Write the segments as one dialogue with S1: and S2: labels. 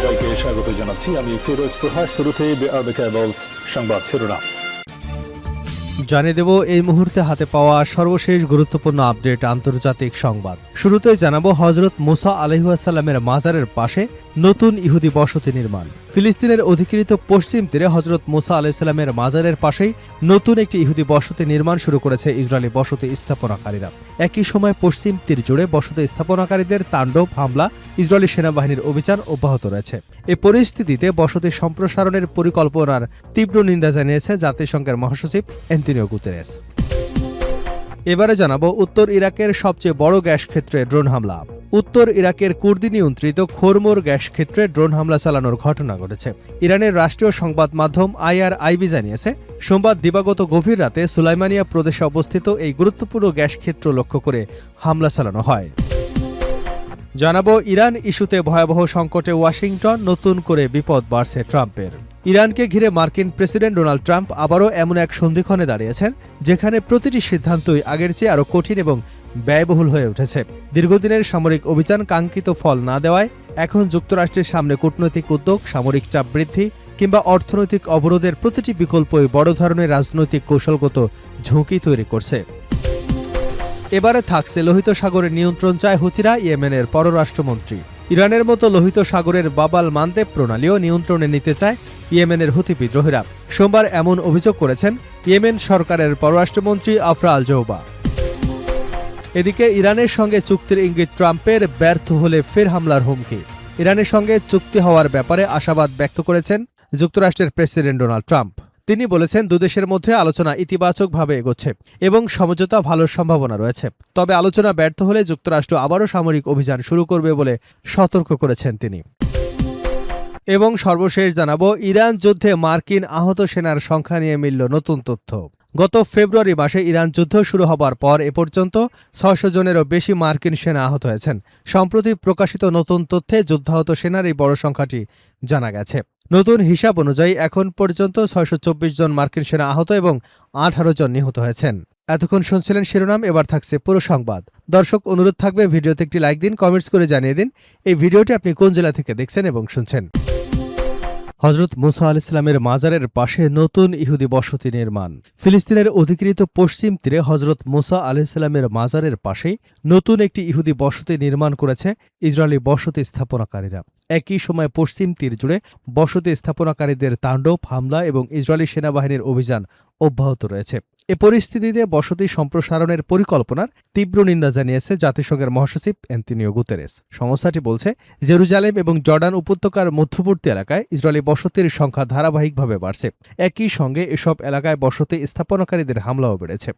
S1: সবাইকে স্বাগত জানাচ্ছি। আমি ফিরোজ তোহা। শুরুতেই সংবাদ শিরোনাম
S2: জানিয়ে দেব এই মুহূর্তে হাতে পাওয়া সর্বশেষ গুরুত্বপূর্ণ আপডেট আন্তর্জাতিক সংবাদ। শুরুতেই জানাবো হযরত মুসা আলাইহিসসালামের মাজারের পাশে নতুন ইহুদি বসতি নির্মাণ। ফিলিস্তিনের অধিকৃত পশ্চিম তীরে হযরত মুসা আলাইহিসসালামের মাজারের পাশেই নতুন একটি ইহুদি বসতি নির্মাণ শুরু করেছে ইসরায়েলি বসতি স্থাপনাকারীরা। একই সময় পশ্চিম তীর জুড়ে বসতি স্থাপনাকারীদের তাণ্ডব হামলা, ইসরায়েলি সেনাবাহিনীর অভিযান অব্যাহত রয়েছে। এ পরিস্থিতিতে বসতি সম্প্রসারণের পরিকল্পনার তীব্র নিন্দা জানিয়েছে জাতিসংঘের মহাসচিব অ্যান্টোনিও গুতেরেস। এবারে জানাবো উত্তর ইরাকের সবচেয়ে বড় গ্যাস ক্ষেত্রে ড্রোন হামলা। উত্তর ইরাকের কুর্দি নিয়ন্ত্রিত খোরমোর গ্যাস ক্ষেত্রে ড্রোন হামলা চালানোর ঘটনা ঘটেছে। ইরানের রাষ্ট্রীয় সংবাদ মাধ্যম IRIB জানিয়েছে, সোমবার দিবাগত গভীর রাতে সুলাইমানিয়া প্রদেশে অবস্থিত এই গুরুত্বপূর্ণ গ্যাস ক্ষেত্র লক্ষ্য করে হামলা চালানো হয়। জানাবো ইরান ইস্যুতে ভয়াবহ সংকটে ওয়াশিংটন, নতুন করে বিপদ বাড়ছে ট্রাম্পের। ইরানকে ঘিরে মার্কিন প্রেসিডেন্ট ডোনাল্ড ট্রাম্প আবারও এমন এক সন্ধিক্ষণে দাঁড়িয়েছেন যেখানে প্রতিটি সিদ্ধান্তই আগের চেয়ে আরও কঠিন এবং ব্যয়বহুল হয়ে উঠেছে। দীর্ঘদিনের সামরিক অভিযান কাঙ্ক্ষিত ফল না দেওয়ায় এখন যুক্তরাষ্ট্রের সামনে কূটনৈতিক উদ্যোগ, সামরিক চাপ বৃদ্ধি কিংবা অর্থনৈতিক অবরোধের প্রতিটি বিকল্পই বড় ধরনের রাজনৈতিক কৌশলগত ঝুঁকি তৈরি করছে। এবারে থাকছে লোহিত সাগরের নিয়ন্ত্রণ চায় হুথিরা, ইয়েমেনের পররাষ্ট্রমন্ত্রী। ইরানের মতো লোহিত সাগরের বাবাল মান্দেব প্রণালীও নিয়ন্ত্রণে নিতে চায় ইয়েমেনের হুথি বিদ্রোহীরা। সোমবার এমন অভিযোগ করেছেন ইয়েমেন সরকারের পররাষ্ট্রমন্ত্রী আফরা আল জৌবা। এদিকে ইরানের সঙ্গে চুক্তির ইঙ্গিত ট্রাম্পের, ব্যর্থ হলে ফের হামলার হুমকি। ইরানের সঙ্গে চুক্তি হওয়ার ব্যাপারে আশাবাদ ব্যক্ত করেছেন যুক্তরাষ্ট্রের প্রেসিডেন্ট ডোনাল্ড ট্রাম্প। তিনি বলেছেন, দুদেশের মধ্যে আলোচনা ইতিবাচকভাবে এগোচ্ছে এবং সমঝোতা ভালো সম্ভাবনা রয়েছে। তবে আলোচনা ব্যর্থ হলে যুক্তরাষ্ট্র আবারও সামরিক অভিযান শুরু করবে বলে সতর্ক করেছেন তিনি। এবং সর্বশেষ জানাবো ইরান যুদ্ধে মার্কিন আহত সেনার সংখ্যা নিয়ে মিলল নতুন তথ্য। গত ফেব্রুয়ারি মাসে ইরান যুদ্ধ শুরু হবার পর এ পর্যন্ত ৬০০ জনেরও বেশি মার্কিন সেনা আহত হয়েছেন। সম্প্রতি প্রকাশিত নতুন তথ্যে যুদ্ধাহত সেনার এই বড় সংখ্যাটি জানা গেছে। নতুন হিসাব অনুযায়ী এখন পর্যন্ত ৬২৪ জন মার্কিন সেনা আহত এবং ১৮ জন নিহত হয়েছেন। এতক্ষণ শুনছিলেন শিরোনাম, এবার থাকছে পুরো সংবাদ। দর্শক, অনুরোধ থাকবে ভিডিওতে একটি লাইক দিন, কমেন্টস করে জানিয়ে দিন এই ভিডিওটি আপনি কোন জেলা থেকে দেখছেন এবং শুনছেন। হযরত মুসা আলাইহিসসালামের মাজারের পাশে নতুন ইহুদি বসতি নির্মাণ। ফিলিস্তিনের অধিকৃত পশ্চিম তীরে হযরত মুসা আলাইহিসসালামের মাজারের পাশেই নতুন একটি ইহুদি বসতি নির্মাণ করেছে ইসরায়েলি বসতি স্থাপনাকারীরা। একই সময় পশ্চিম তীর জুড়ে বসতি স্থাপনাকারীদের তাণ্ডব হামলা এবং ইসরায়েলি সেনাবাহিনীর অভিযান অব্যাহত রয়েছে। এ পরিস্থিতিতে বসতি সম্প্রসারণের পরিকল্পনার তীব্র নিন্দা জানিয়েছে জাতিসংঘের মহাসচিব অ্যান্টোনিও গুতেরেস। সংস্থাটি বলছে, জেরুজালেম এবং জর্ডান উপত্যকার মধ্যবর্তী এলাকায় ইসরায়েলি বসতির সংখ্যা ধারাবাহিকভাবে বাড়ছে। একই সঙ্গে এসব এলাকায় বসতি স্থাপনাকারীদের হামলাও বেড়েছে।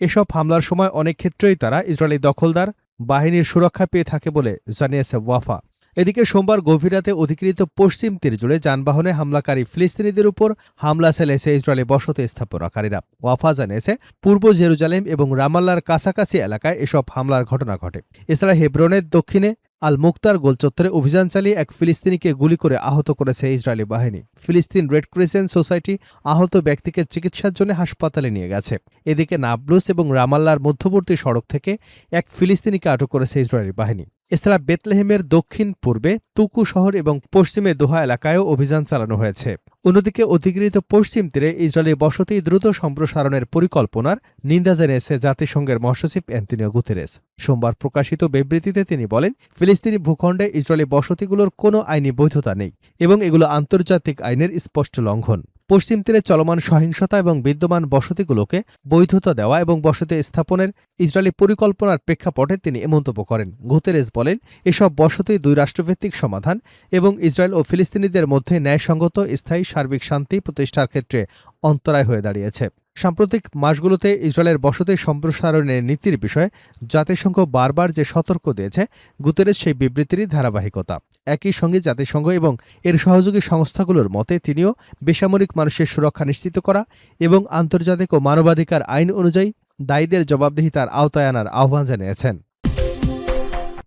S2: এসব হামলার সময় অনেক ক্ষেত্রেই তারা ইসরায়েলি দখলদার বাহিনীর সুরক্ষা পেয়ে থাকে বলে জানিয়েছে ওয়াফা। এদিকে সোমবার গভীর রাতে অধিকৃত পশ্চিম তীর জুড়ে যানবাহনে হামলাকারী ফিলিস্তিনিদের উপর হামলা চালিয়েছে ইসরায়েলি বসতি স্থাপনাকারীরা। ওয়াফা জানিয়েছে, পূর্ব জেরুজালেম এবং রামাল্লার কাছাকাছি এলাকায় এসব হামলার ঘটনা ঘটে। এছাড়া হেব্রনের দক্ষিণে আল মুক্তার গোলচত্বরে অভিযান চালিয়ে এক ফিলিস্তিনিকে গুলি করে আহত করেছে ইসরায়েলি বাহিনী। ফিলিস্তিন রেড ক্রিসেন্ট সোসাইটি আহত ব্যক্তিকে চিকিৎসার জন্য হাসপাতালে নিয়ে গেছে। এদিকে নাবলুস এবং রামাল্লার মধ্যবর্তী সড়ক থেকে এক ফিলিস্তিনিকে আটক করেছে ইসরায়েলি বাহিনী। এছাড়া বেতলেহেমের দক্ষিণ পূর্বে তুকু শহর এবং পশ্চিমে দোহা এলাকায়ও অভিযান চালানো হয়েছে। অন্যদিকে অধিকৃত পশ্চিম তীরে ইসরায়েলি বসতি দ্রুত সম্প্রসারণের পরিকল্পনার নিন্দা জানিয়েছে জাতিসংঘের মহাসচিব অ্যান্টোনিও গুতেরেস। সোমবার প্রকাশিত বিবৃতিতে তিনি বলেন, ফিলিস্তিনি ভূখণ্ডে ইসরায়েলি বসতিগুলোর কোনো আইনি বৈধতা নেই এবং এগুলো আন্তর্জাতিক আইনের স্পষ্ট লঙ্ঘন। পশ্চিম তীরে চলমান সহিংসতা এবং বিদ্যমান বসতিগুলোকে বৈধতা দেওয়া এবং বসতি স্থাপনের ইসরায়েলি পরিকল্পনার প্রেক্ষাপটে তিনি এ মন্তব্য করেন। গুতেরেস বলেন, এসব বসতি দুই রাষ্ট্রভিত্তিক সমাধান এবং ইসরায়েল ও ফিলিস্তিনিদের মধ্যে ন্যায়সঙ্গত স্থায়ী সার্বিক শান্তি প্রতিষ্ঠার ক্ষেত্রে অন্তরায় হয়ে দাঁড়িয়েছে। সাম্প্রতিক মাসগুলোতে ইসরায়েলের বসতি সম্প্রসারণের নীতির বিষয়ে জাতিসংঘ বারবার যে সতর্ক দিয়েছে, গুতেরেস সেই বিবৃতিরই ধারাবাহিকতা। একই সঙ্গে জাতিসংঘ এবং এর সহযোগী সংস্থাগুলোর মতে তিনিও বেসামরিক মানুষের সুরক্ষা নিশ্চিত করা এবং আন্তর্জাতিক ও মানবাধিকার আইন অনুযায়ী দায়ীদের জবাবদিহিতার আওতায় আনার আহ্বান জানিয়েছেন।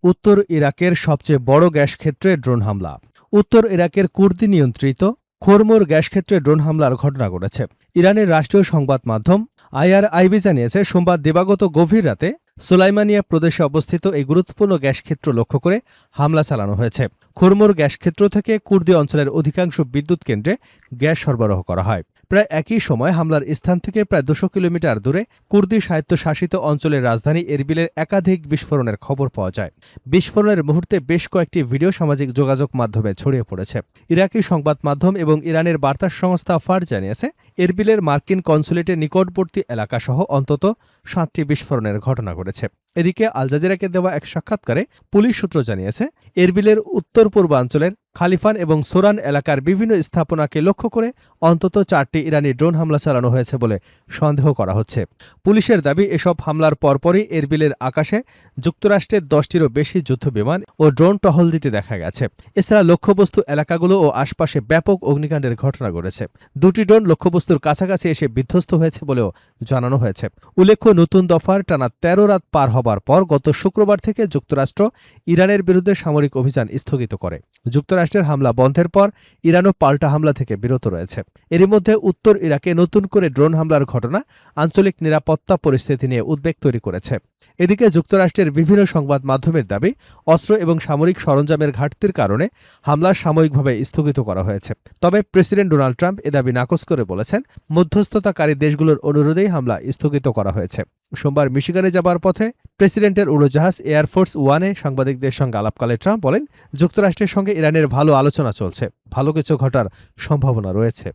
S2: উত্তর ইরাকের সবচেয়ে বড় গ্যাস ক্ষেত্রে ড্রোন হামলা। উত্তর ইরাকের কুর্দি নিয়ন্ত্রিত খোরমোর গ্যাস ক্ষেত্রে ড্রোন হামলার ঘটনা ঘটেছে। ইরানের রাষ্ট্রীয় সংবাদ মাধ্যম IRIB জানিয়েছে সোমবার দিবাগত গভীর রাতে সুলাইমানিয়া প্রদেশে অবস্থিত এই গুরুত্বপূর্ণ গ্যাসক্ষেত্র লক্ষ্য করে হামলা চালানো হয়েছে। খুরমুর গ্যাসক্ষেত্র থেকে কুর্দি অঞ্চলের অধিকাংশ বিদ্যুৎ কেন্দ্রে গ্যাস সরবরাহ করা হয়। প্রায় একই সময় হামলার স্থান থেকে প্রায় 200 কিলোমিটার দূরে কুর্দি স্বায়ত্তশাসিত অঞ্চলের রাজধানী এরবিলের একাধিক বিস্ফোরণের খবর পাওয়া যায়। বিস্ফোরণের মুহূর্তে বেশ কয়েকটি ভিডিও সামাজিক যোগাযোগ মাধ্যমে ছড়িয়ে পড়েছে। ইরাকি সংবাদ মাধ্যম এবং ইরানের বার্তা সংস্থা ফার জানিয়েছে এরবিলের মার্কিন কনসুলেটের নিকটবর্তী এলাকাসহ অন্তত 7টি বিস্ফোরণের ঘটনা ঘটেছে। এদিকে আল জাজিরাকে দেওয়া এক সাক্ষাৎকারে পুলিশ সূত্র জানিয়েছে এরবিলের উত্তর পূর্বাঞ্চলের খালিফান এবং সোরান এলাকার বিভিন্ন স্থাপনাকে লক্ষ্য করে অন্তত 4টি ইরানি ড্রোন হামলা চালানো হয়েছে বলে সন্দেহ করা হচ্ছে। পুলিশের দাবি এসব হামলার পরপরই এরবিলের আকাশে যুক্তরাষ্ট্রের 10টিরও বেশি যুদ্ধবিমান ও ড্রোন টহল দিতে দেখা গেছে। এছাড়া লক্ষ্যবস্তু এলাকাগুলো ও আশপাশে ব্যাপক অগ্নিকাণ্ডের ঘটনা ঘটেছে। 2টি ড্রোন লক্ষ্যবস্তুর কাছাকাছি এসে বিধ্বস্ত হয়েছে বলেও জানানো হয়েছে। উল্লেখ্য, নতুন দফার টানা 13 রাত পার হবার পর গত শুক্রবার থেকে যুক্তরাষ্ট্র ইরানের বিরুদ্ধে সামরিক অভিযান স্থগিত করে। যুক্তরাষ্ট্রের হামলা বন্ধের পর ইরানও পাল্টা হামলা থেকে বিরত রয়েছে। এরই মধ্যে উত্তর ইরাকে নতুন করে ড্রোন হামলার ঘটনা আঞ্চলিক নিরাপত্তা পরিস্থিতি নিয়ে উদ্বেগ তৈরি করেছে। এদিকে যুক্তরাষ্ট্রের বিভিন্ন সংবাদ মাধ্যমের দাবি অস্ত্র এবং সামরিক সরঞ্জামের ঘাটতির কারণে হামলা সাময়িকভাবে স্থগিত করা হয়েছে। তবে প্রেসিডেন্ট ডোনাল্ড ট্রাম্প এ দাবি নাকচ করে বলেছেন মধ্যস্থতাকারী দেশগুলোর অনুরোধেই হামলা স্থগিত করা হয়েছে। সোমবার মিশিগানে যাবার পথে প্রেসিডেন্টের উড়োজাহাজ এয়ারফোর্স ওয়ানে সাংবাদিকদের সঙ্গে আলাপকালে ট্রাম্প বলেন যুক্তরাষ্ট্রের সঙ্গে ইরানের ভালো আলোচনা চলছে, ভালো কিছু ঘটার সম্ভাবনা রয়েছে।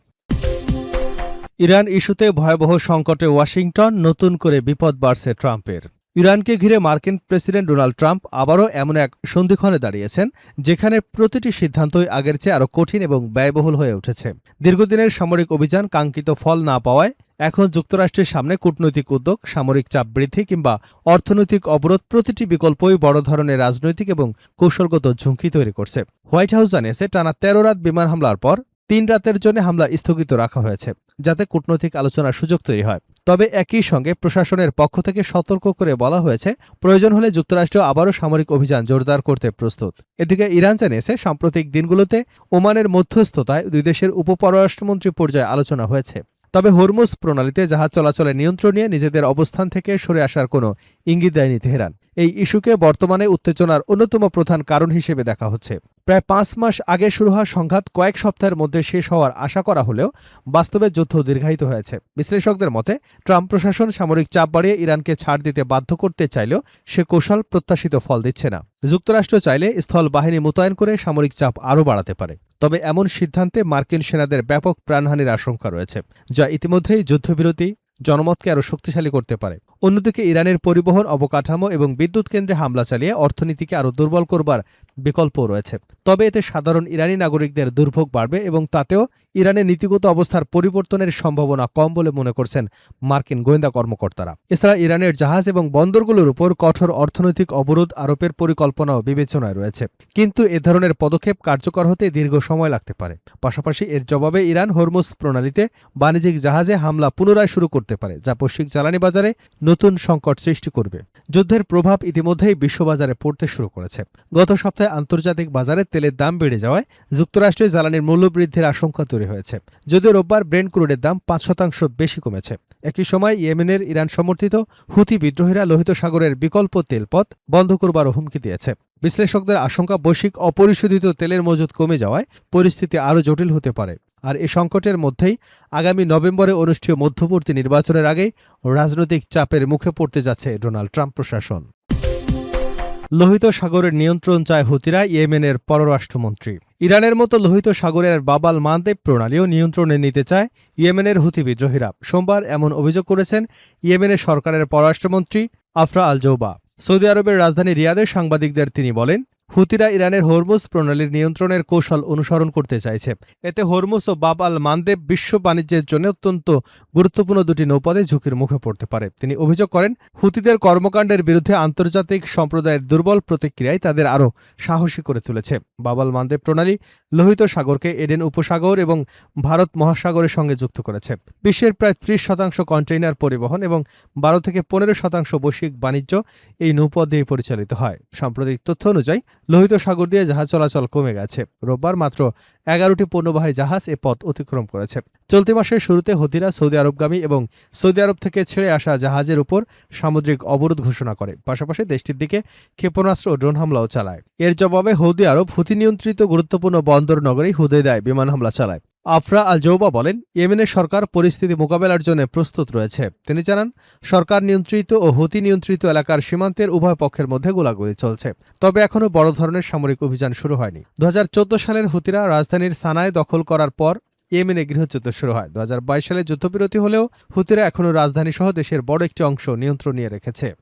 S2: ইরান ইস্যুতে ভয়াবহ সংকটে ওয়াশিংটন, নতুন করে বিপদ বাড়ছে ট্রাম্পের। ইরানকে ঘিরে মার্কিন প্রেসিডেন্ট ডোনাল্ড ট্রাম্প আবারও এমন এক সন্ধিক্ষণে দাঁড়িয়েছেন যেখানে প্রতিটি সিদ্ধান্তই আগের চেয়ে আরও কঠিন এবং ব্যয়বহুল হয়ে উঠেছে। দীর্ঘদিনের সামরিক অভিযান কাঙ্ক্ষিত ফল না পাওয়ায় এখন যুক্তরাষ্ট্রের সামনে কূটনৈতিক উদ্যোগ, সামরিক চাপ বৃদ্ধি কিংবা অর্থনৈতিক অবরোধ প্রতিটি বিকল্পই বড় ধরনের রাজনৈতিক এবং কৌশলগত ঝুঁকি তৈরি করছে। হোয়াইট হাউস জানিয়েছে টানা 13 রাত বিমান হামলার পর 3 রাতের জন্য হামলা স্থগিত রাখা হয়েছে যাতে কূটনৈতিক আলোচনার সুযোগ তৈরি হয়। তবে একই সঙ্গে প্রশাসনের পক্ষ থেকে সতর্ক করে বলা হয়েছে প্রয়োজন হলে যুক্তরাষ্ট্র আবারও সামরিক অভিযান জোরদার করতে প্রস্তুত। এদিকে ইরান জানিয়েছে সাম্প্রতিক দিনগুলোতে ওমানের মধ্যস্থতায় দুই দেশের উপপররাষ্ট্রমন্ত্রী পর্যায়ে আলোচনা হয়েছে। তবে হরমুজ প্রণালীতে জাহাজ চলাচলের নিয়ন্ত্রণ নিয়ে নিজেদের অবস্থান থেকে সরে আসার কোনো ইঙ্গিত দেয়নি তেহরান। এই ইস্যুকে বর্তমানে উত্তেজনার অন্যতম প্রধান কারণ হিসেবে দেখা হচ্ছে। প্রায় 5 মাস আগে শুরু হওয়া সংঘাত কয়েক সপ্তাহের মধ্যে শেষ হওয়ার আশা করা হলেও বাস্তবে যুদ্ধ দীর্ঘায়িত হয়েছে। বিশ্লেষকদের মতে ট্রাম্প প্রশাসন সামরিক চাপ বাড়িয়ে ইরানকে ছাড় দিতে বাধ্য করতে চাইলেও সে কৌশল প্রত্যাশিত ফল দিচ্ছে না। যুক্তরাষ্ট্র চাইলে স্থল বাহিনী মোতায়েন করে সামরিক চাপ আরও বাড়াতে পারে। তবে এমন সিদ্ধান্তে মার্কিন সেনাদের ব্যাপক প্রাণহানির আশঙ্কা রয়েছে, যা ইতিমধ্যেই যুদ্ধবিরতি জনমতকে আরও শক্তিশালী করতে পারে। অন্যদিকে ইরানের পরিবহন অবকাঠামো এবং বিদ্যুৎ কেন্দ্রে হামলা চালিয়ে অর্থনীতিকে আরও দুর্বল করবার বিকল্পও রয়েছে। তবে এতে সাধারণ ইরানি নাগরিকদের দুর্ভোগ বাড়বে এবং তাতেও ইরানের নীতিগত অবস্থার পরিবর্তনের সম্ভাবনা কম বলে মনে করছেন মার্কিন গোয়েন্দা কর্মকর্তারা। এছাড়া ইরানের জাহাজ এবং বন্দরগুলোর উপর কঠোর অর্থনৈতিক অবরোধ আরোপের পরিকল্পনাও বিবেচনায় রয়েছে। কিন্তু এ ধরনের পদক্ষেপ কার্যকর হতে দীর্ঘ সময় লাগতে পারে। পাশাপাশি এর জবাবে ইরান হরমুজ প্রণালীতে বাণিজ্যিক জাহাজে হামলা পুনরায় শুরু করতে পারে, যা বৈশ্বিক জ্বালানি বাজারে নতুন সংকট সৃষ্টি করবে। যুদ্ধের প্রভাব ইতিমধ্যেই বিশ্ববাজারে পড়তে শুরু করেছে। গত সপ্তাহে আন্তর্জাতিক বাজারে তেলের দাম বেড়ে যাওয়ায় যুক্তরাষ্ট্রে জ্বালানির মূল্যবৃদ্ধির আশঙ্কা তৈরি হয়েছে। যদিও রোববার ব্রেন্ট ক্রুডের দাম 5% বেশি কমেছে। একই সময় ইয়েমেনের ইরান সমর্থিত হুথি বিদ্রোহীরা লোহিত সাগরের বিকল্প তেলপথ বন্ধ করবারও হুমকি দিয়েছে। বিশ্লেষকদের আশঙ্কা বৈশ্বিক অপরিশোধিত তেলের মজুত কমে যাওয়ায় পরিস্থিতি আরও জটিল হতে পারে। আর এই সংকটের মধ্যেই আগামী নভেম্বরে অনুষ্ঠেয় মধ্যবর্তী নির্বাচনের আগেই রাজনৈতিক চাপের মুখে পড়তে যাচ্ছে ডোনাল্ড ট্রাম্প প্রশাসন। লোহিত সাগরের নিয়ন্ত্রণ চায় হুতিরা, ইয়েমেনের পররাষ্ট্রমন্ত্রী। ইরানের মতো লোহিত সাগরের বাবাল মান্দেব প্রণালীও নিয়ন্ত্রণে নিতে চায় ইয়েমেনের হুথি বিদ্রোহীরা। সোমবার এমন অভিযোগ করেছেন ইয়েমেনের সরকারের পররাষ্ট্রমন্ত্রী আফরা আল জৌবা। সৌদি আরবের রাজধানী রিয়াদে সাংবাদিকদের তিনি বলেন, হুতিরা ইরানের হরমুজ প্রণালীর নিয়ন্ত্রণের কৌশল অনুসরণ করতে চাইছে। এতে হরমুজ ও বাব আল মান্দেব বিশ্ব বাণিজ্যের জন্য অত্যন্ত গুরুত্বপূর্ণ দুটি নৌপথে ঝুঁকির মুখে পড়তে পারে। তিনি অভিযোগ করেন, হুতিদের কর্মকাণ্ডের বিরুদ্ধে আন্তর্জাতিক সম্প্রদায়ের দুর্বল প্রতিক্রিয়ায় তাদের আরও সাহসী করে তুলেছে। বাব আল মান্দেব প্রণালী লোহিত সাগরকে এডেন উপসাগর এবং ভারত মহাসাগরের সঙ্গে যুক্ত করেছে। বিশ্বের প্রায় 30% কন্টেইনার পরিবহন এবং 12 থেকে 15% বৈশ্বিক বাণিজ্য এই নৌপথ দিয়ে পরিচালিত হয়। সাম্প্রতিক তথ্য অনুযায়ী লোহিত সাগর দিয়ে জাহাজ চলাচল কমে গেছে। রোববার মাত্র 11টি পণ্যবাহী জাহাজ এ পথ অতিক্রম করেছে। চলতি মাসের শুরুতে হুথিরা সৌদি আরবগামী এবং সৌদি আরব থেকে ছেড়ে আসা জাহাজের উপর সামুদ্রিক অবরোধ ঘোষণা করে, পাশাপাশি দেশটির দিকে ক্ষেপণাস্ত্র ও ড্রোন হামলাও চালায়। এর জবাবে সৌদি আরব হুথি নিয়ন্ত্রিত গুরুত্বপূর্ণ বন্দর নগরী হুদাইদায় বিমান হামলা চালায়। আফরা আল জৌবা বলেন, ইয়েমেনের সরকার পরিস্থিতি মোকাবেলার জন্য প্রস্তুত রয়েছে। তিনি জানান, সরকার নিয়ন্ত্রিত ও হুতি নিয়ন্ত্রিত এলাকার সীমান্তের উভয় পক্ষের মধ্যে গোলাগুলি চলছে, তবে এখনও বড় ধরনের সামরিক অভিযান শুরু হয়নি। 2014 সালের হুতিরা রাজধানীর সানায় দখল করার পর ইয়েমেনে গৃহযুদ্ধ শুরু হয়। 2022 সালে যুদ্ধবিরতি হলেও হুতিরা এখনও রাজধানী সহ দেশের বড় একটি অংশ নিয়ন্ত্রণ নিয়ে রেখেছে।